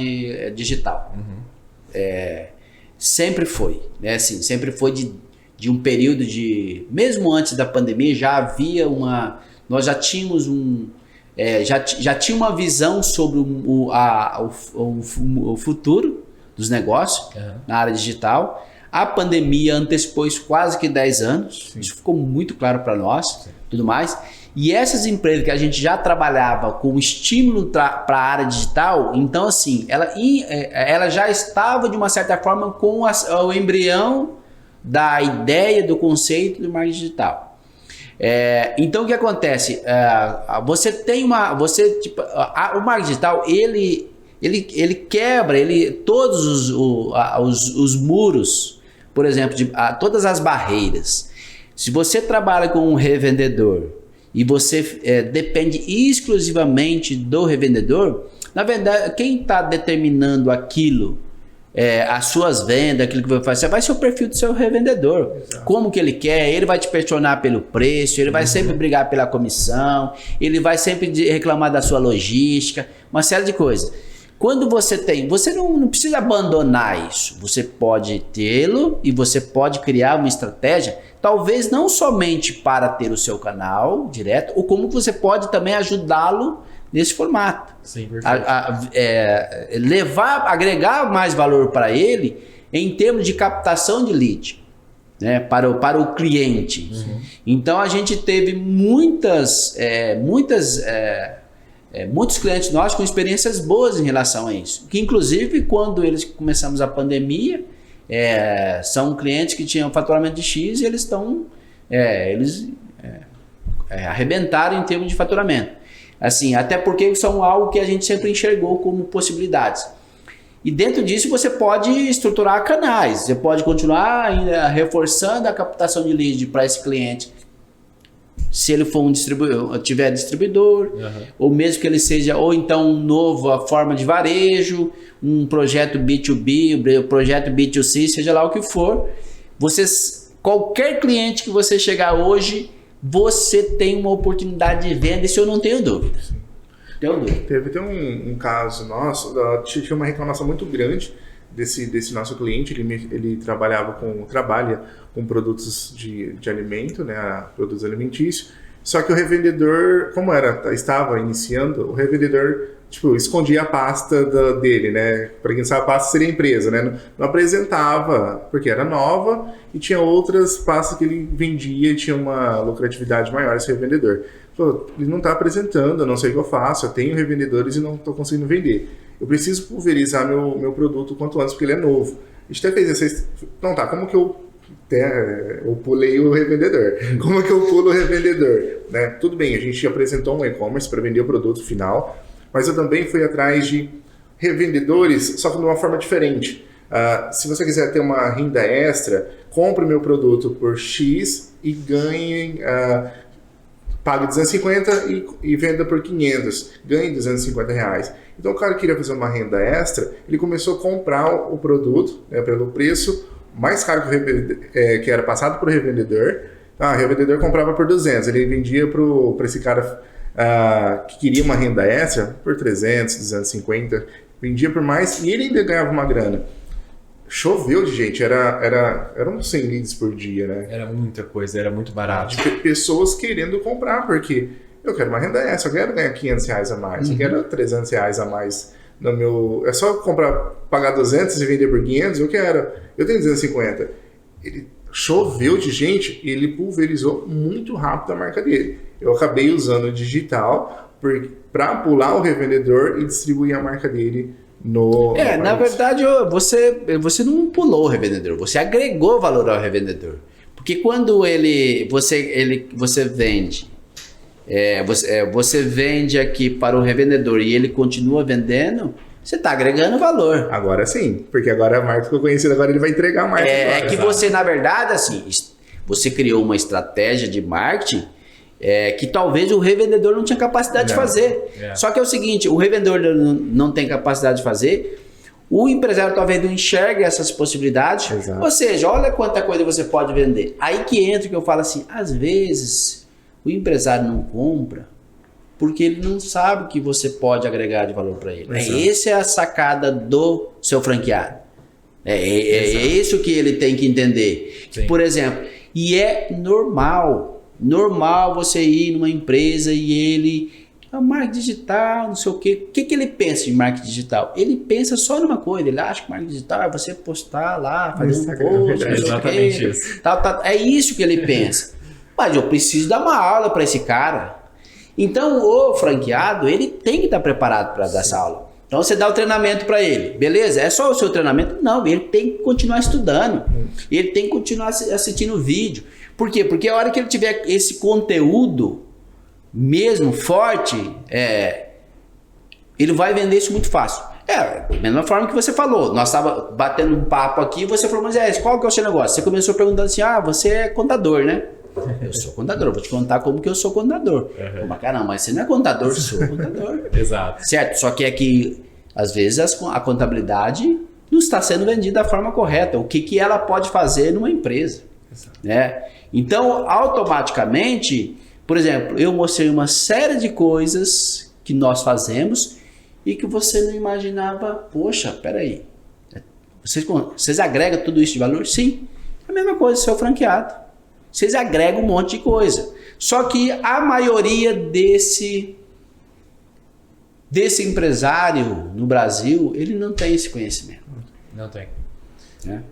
digital. Sempre foi, né? Assim, sempre foi de um período mesmo antes da pandemia já havia nós já tínhamos já tinha uma visão sobre o futuro dos negócios na área digital. A pandemia antecipou isso quase que 10 anos. Sim. Isso ficou muito claro para nós, tudo mais. E essas empresas que a gente já trabalhava com estímulo para a área digital, então assim, ela já estava de uma certa forma com o embrião da ideia, do conceito do marketing digital. Então o que acontece? O marketing digital, ele quebra todos os muros, por exemplo, todas as barreiras. Se você trabalha com um revendedor e você depende exclusivamente do revendedor, na verdade, quem está determinando aquilo, as suas vendas, aquilo que vai fazer, vai ser o perfil do seu revendedor. Exato. Como que ele quer, ele vai te pressionar pelo preço, ele vai sempre brigar pela comissão, ele vai sempre reclamar da sua logística, uma série de coisas. Quando você não precisa abandonar isso, você pode tê-lo e você pode criar uma estratégia, talvez não somente para ter o seu canal direto, ou como você pode também ajudá-lo nesse formato. Sim, agregar mais valor para ele em termos de captação de lead, né, para o cliente. Uhum. Então a gente teve muitos clientes nossos com experiências boas em relação a isso. Que inclusive quando começamos a pandemia, são clientes que tinham faturamento de X e eles arrebentaram em termos de faturamento. Assim, até porque são algo que a gente sempre enxergou como possibilidades. E dentro disso você pode estruturar canais, você pode continuar ainda reforçando a captação de lead para esse cliente. Se ele for tiver distribuidor, ou mesmo que ele seja, ou então nova forma de varejo, um projeto B2B, um projeto B2C, seja lá o que for, qualquer cliente que você chegar hoje, você tem uma oportunidade de venda, isso eu não tenho dúvida. Teve um caso nosso, tinha uma reclamação muito grande desse nosso cliente. Ele trabalha com produtos de alimento, né, produtos alimentícios, só que o revendedor, como estava iniciando, o revendedor escondia a pasta dele, né? Para quem sabe, a pasta seria a empresa, né? Não apresentava, porque era nova e tinha outras pastas que ele vendia e tinha uma lucratividade maior esse revendedor. Falou, ele não está apresentando, eu não sei o que eu faço, eu tenho revendedores e não estou conseguindo vender. Eu preciso pulverizar meu produto o quanto antes, porque ele é novo. A gente até fez essa... Então tá, como que eu pulei o revendedor? Como que eu pulo o revendedor? Né? Tudo bem, a gente apresentou um e-commerce para vender o produto final, mas eu também fui atrás de revendedores, só que de uma forma diferente. Se você quiser ter uma renda extra, compre meu produto por X e ganhe... pague 250 e venda por 500, ganhe R$250. Então o cara queria fazer uma renda extra, ele começou a comprar o produto, né, pelo preço mais caro que era passado para o revendedor. O revendedor comprava por 200, ele vendia para esse cara que queria uma renda extra por 300, 250, vendia por mais e ele ainda ganhava uma grana. Choveu de gente, eram 100 leads por dia, né? Era muita coisa, era muito barato. De pessoas querendo comprar, porque eu quero uma renda extra, eu quero ganhar R$500 a mais, eu quero R$300 a mais no meu... É só pagar 200 e vender por 500, eu tenho 250. Ele choveu de gente e ele pulverizou muito rápido a marca dele. Eu acabei usando o digital para pular o revendedor e distribuir a marca dele na verdade, você não pulou o revendedor, você agregou valor ao revendedor. Porque quando você vende, você vende aqui para o revendedor e ele continua vendendo, você está agregando valor. Agora sim, porque agora a marca que eu conheci, agora ele vai entregar a marca. Você, na verdade, assim, você criou uma estratégia de marketing que talvez o revendedor não tinha capacidade de fazer. Só que é o seguinte, o revendedor não tem capacidade de fazer, o empresário talvez não enxergue essas possibilidades. Exato. Ou seja, olha quanta coisa você pode vender. Aí que entra que eu falo assim, às vezes o empresário não compra porque ele não sabe que você pode agregar de valor para ele. Essa é a sacada do seu franqueado. É isso que ele tem que entender. Que, por exemplo, e é normal você ir numa empresa e ele... marketing digital, não sei o quê. O que ele pensa de marketing digital? Ele pensa só numa coisa, ele acha que marketing digital é você postar lá, fazer um post, não sei exatamente o quê, isso. tal. É isso que ele pensa. Mas eu preciso dar uma aula para esse cara. Então o franqueado, ele tem que estar preparado para dar essa aula. Então você dá o treinamento para ele, beleza? É só o seu treinamento? Não, ele tem que continuar estudando. Ele tem que continuar assistindo o vídeo. Por quê? Porque a hora que ele tiver esse conteúdo mesmo forte, ele vai vender isso muito fácil. Da mesma forma que você falou, nós estávamos batendo um papo aqui e você falou, mas qual que é o seu negócio? Você começou perguntando assim, você é contador, né? Eu sou contador, vou te contar como que eu sou contador. Mas caramba, mas você não é contador, eu sou contador. Exato. Certo, só que é que às vezes a contabilidade não está sendo vendida da forma correta. O que ela pode fazer numa empresa, né? Então, automaticamente, por exemplo, eu mostrei uma série de coisas que nós fazemos e que você não imaginava. Poxa, peraí, vocês agregam tudo isso de valor? Sim, é a mesma coisa, seu franqueado. Vocês agregam um monte de coisa. Só que a maioria desse empresário no Brasil, ele não tem esse conhecimento. Não tem.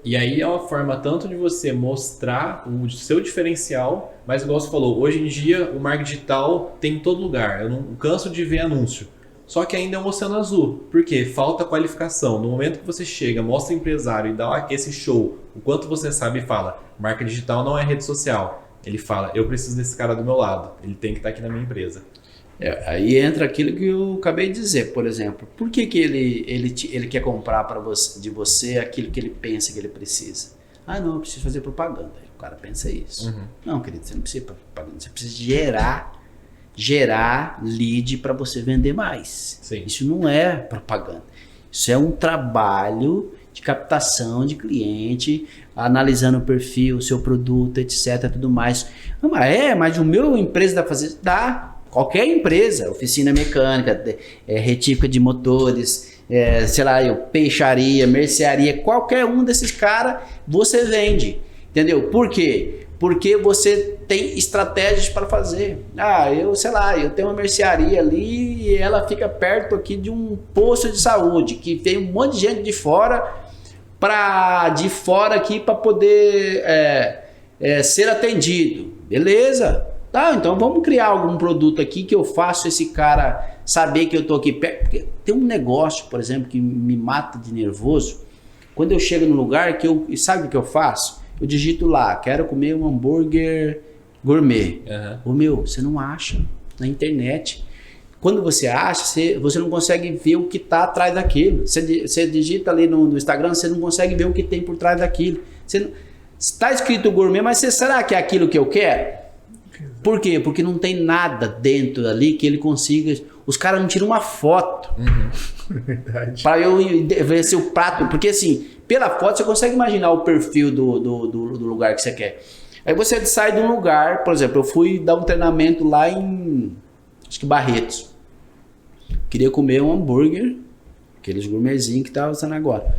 E aí é uma forma tanto de você mostrar o seu diferencial, mas igual você falou, hoje em dia o marketing digital tem em todo lugar. Eu não canso de ver anúncio. Só que ainda é um oceano azul. Por quê? Falta qualificação. No momento que você chega, mostra o empresário e dá esse show, o quanto você sabe e fala, marketing digital não é rede social. Ele fala, eu preciso desse cara do meu lado. Ele tem que estar aqui na minha empresa. Aí entra aquilo que eu acabei de dizer, por exemplo. Por que ele quer comprar de você aquilo que ele pensa que ele precisa? Não, eu preciso fazer propaganda. Aí o cara pensa isso. Não, querido, você não precisa de propaganda. Você precisa gerar lead para você vender mais. Sim. Isso não é propaganda. Isso é um trabalho de captação de cliente, analisando o perfil, o seu produto, etc, tudo mais. Mas o meu empresa dá pra fazer? Dá. Qualquer empresa, oficina mecânica, retífica de motores, peixaria, mercearia, qualquer um desses caras você vende. Entendeu? Por quê? Porque você tem estratégias para fazer. Eu tenho uma mercearia ali e ela fica perto aqui de um posto de saúde, que vem um monte de gente de fora aqui para poder ser atendido. Beleza? Tá, então vamos criar algum produto aqui que eu faço esse cara saber que eu tô aqui perto. Porque tem um negócio, por exemplo, que me mata de nervoso. Quando eu chego no lugar, sabe o que eu faço? Eu digito lá, quero comer um hambúrguer gourmet. Você não acha na internet. Quando você acha, você não consegue ver o que está atrás daquilo. Você digita ali no Instagram, você não consegue ver o que tem por trás daquilo. Está escrito gourmet, mas será que é aquilo que eu quero? Por quê? Porque não tem nada dentro ali que ele consiga. Os caras não tiram uma foto. Verdade. Para eu ver se o prato. Porque assim, pela foto você consegue imaginar o perfil do lugar que você quer. Aí você sai de um lugar, por exemplo, eu fui dar um treinamento lá em, acho que Barretos. Queria comer um hambúrguer, aqueles gourmetzinhos que tá usando agora.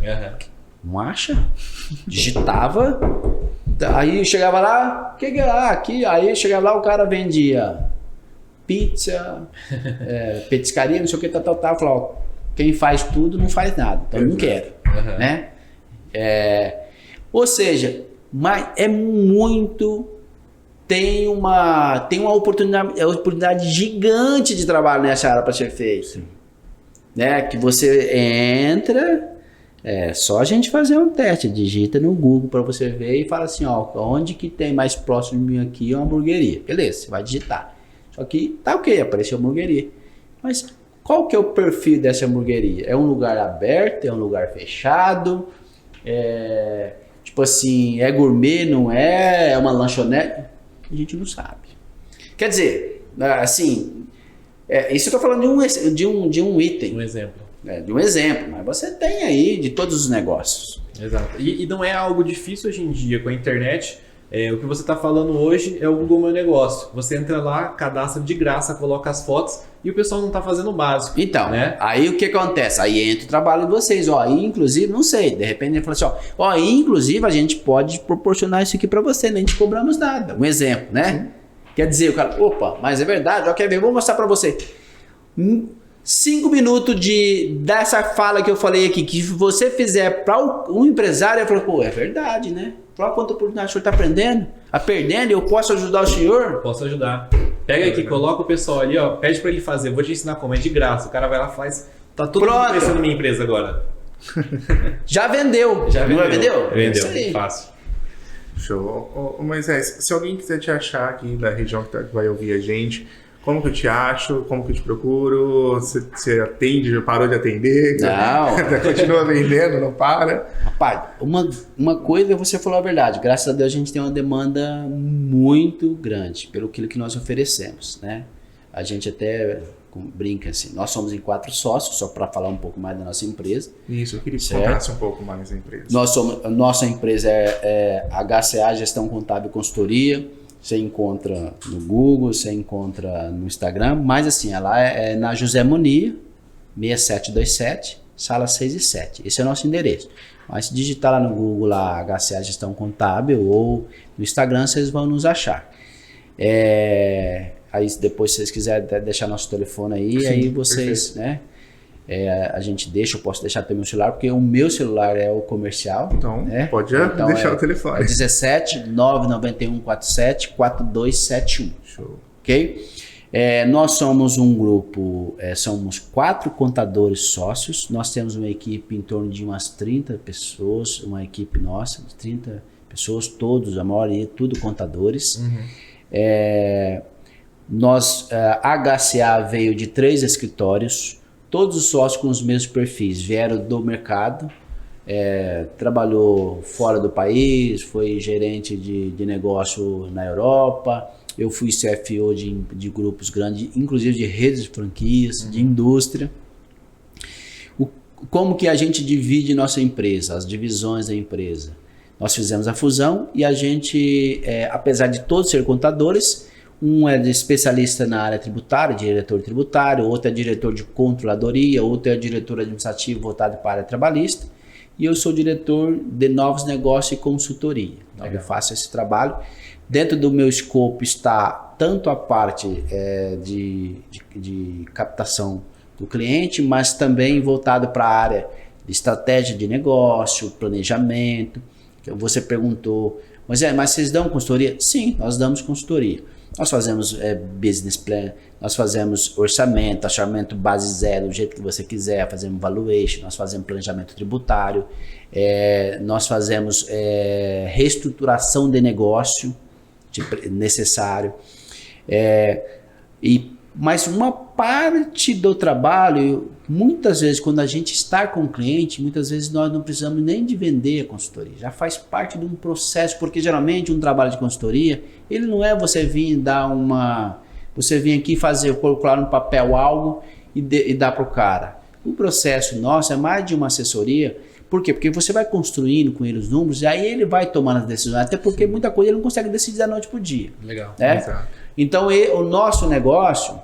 Não acha? Digitava. Aí chegava lá, o que é lá? Aqui. Aí chegava lá, o cara vendia pizza, petiscaria, não sei o que, tal. Falava, quem faz tudo não faz nada, então eu não quero. Né? Ou seja, mas é muito. Tem uma oportunidade gigante de trabalho nessa área para ser feito. Né? Que você entra. Só a gente fazer um teste, digita no Google para você ver e fala assim, onde que tem mais próximo de mim aqui é uma hamburgueria. Beleza, você vai digitar. Só que tá ok, apareceu hamburgueria. Mas qual que é o perfil dessa hamburgueria? É um lugar aberto, é um lugar fechado, tipo assim, é gourmet, não é? É uma lanchonete? A gente não sabe. Quer dizer, assim, isso eu tô falando de um item. Um exemplo. De um exemplo, mas você tem aí de todos os negócios. Exato. E não é algo difícil hoje em dia com a internet. O que você está falando hoje é o Google Meu Negócio. Você entra lá, cadastra de graça, coloca as fotos e o pessoal não está fazendo o básico. Então, né? Aí o que acontece? Aí entra o trabalho de vocês. Aí, inclusive, não sei, de repente ele fala assim, inclusive a gente pode proporcionar isso aqui para você, nem te cobramos nada. Um exemplo, né? Quer dizer, o cara, opa, mas é verdade, quer ver, vou mostrar para você. 5 minutos dessa fala que eu falei aqui, que você fizer para um empresário, eu falo, pô, é verdade, né? Olha quanta oportunidade o senhor está aprendendo, perdendo, eu posso ajudar o senhor? Posso ajudar. Pega aqui, coloca o pessoal ali, ó, pede para ele fazer, vou te ensinar como, é de graça. O cara vai lá e faz, tá todo mundo pensando na minha empresa agora. Já vendeu. Não vendeu? Vendeu, fácil. Show. Ô, Moisés, se alguém quiser te achar aqui da região que vai ouvir a gente, como que eu te acho? Como que eu te procuro? Você atende, já parou de atender? Não. Continua vendendo, não para? Rapaz, uma coisa você falou a verdade. Graças a Deus a gente tem uma demanda muito grande pelo que nós oferecemos, né? A gente até brinca assim, nós somos em 4 sócios, só para falar um pouco mais da nossa empresa. Isso, eu queria que você contasse um pouco mais da empresa. Nossa empresa é HCA Gestão Contábil e Consultoria. Você encontra no Google, você encontra no Instagram, mas assim, ela é na José Monia, 6727, sala 6 e 7. Esse é o nosso endereço. Mas se digitar lá no Google, lá, HCA Gestão Contábil, ou no Instagram, vocês vão nos achar. Aí depois, se vocês quiserem deixar nosso telefone aí, sim, aí vocês, perfeito, né? A gente deixa, eu posso deixar também o celular, porque o meu celular é o comercial. Então, né? Pode deixar o telefone. É 17 991 47 4271. Show. Ok? Nós somos um grupo, somos 4 contadores sócios. Nós temos uma equipe em torno de umas 30 pessoas, uma equipe nossa, de 30 pessoas, todos, a maioria, tudo contadores. HCA veio de 3 escritórios. Todos os sócios com os mesmos perfis, vieram do mercado, trabalhou fora do país, foi gerente de negócio na Europa, eu fui CFO de grupos grandes, inclusive de redes de franquias, de indústria. Como que a gente divide nossa empresa, as divisões da empresa? Nós fizemos a fusão e a gente, apesar de todos ser contadores, um é especialista na área tributária, diretor tributário, outro é diretor de controladoria, outro é diretor administrativo voltado para a área trabalhista, e eu sou diretor de novos negócios e consultoria. Então, eu faço esse trabalho. Dentro do meu escopo está tanto a parte de captação do cliente, mas também voltado para a área de estratégia de negócio, planejamento. Você perguntou, mas vocês dão consultoria? Sim, nós damos consultoria. Nós fazemos business plan, nós fazemos orçamento base zero, do jeito que você quiser, fazemos valuation, nós fazemos planejamento tributário, nós fazemos reestruturação de negócio necessário. Mas uma parte do trabalho, muitas vezes quando a gente está com o cliente, muitas vezes nós não precisamos nem de vender a consultoria, já faz parte de um processo, porque geralmente um trabalho de consultoria, ele não é você vir você vir aqui fazer, colocar no papel algo e dar para o cara. O processo nosso é mais de uma assessoria. Por quê? Porque você vai construindo com ele os números e aí ele vai tomando as decisões, até porque muita coisa ele não consegue decidir da noite para o dia. Legal. Exato. Então, o nosso negócio,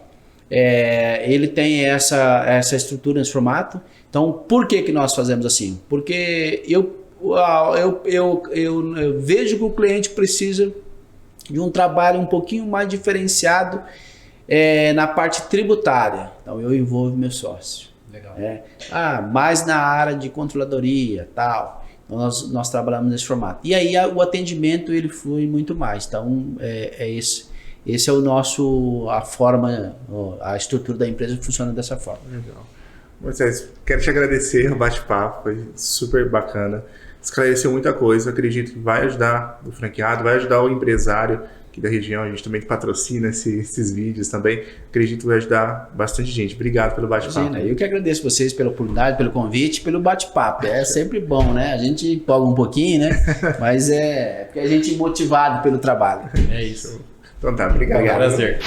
ele tem essa estrutura nesse formato. Então, por que nós fazemos assim? Porque eu vejo que o cliente precisa de um trabalho um pouquinho mais diferenciado na parte tributária. Então, eu envolvo meu sócio. Legal. Mais na área de controladoria, tal. Nós trabalhamos nesse formato. E aí o atendimento ele flui muito mais. Então, esse é o nosso, a estrutura da empresa funciona dessa forma. Legal. Moisés, quero te agradecer o bate-papo, foi super bacana. Esclareceu muita coisa, acredito que vai ajudar o franqueado, vai ajudar o empresário aqui da região, a gente também patrocina esses vídeos também, acredito que vai ajudar bastante gente. Obrigado pelo bate-papo. Imagina, eu que agradeço vocês pela oportunidade, pelo convite, pelo bate-papo. É sempre bom, né? A gente empolga um pouquinho, né? Mas porque a gente é motivado pelo trabalho. É isso. Então tá, obrigado. Prazer.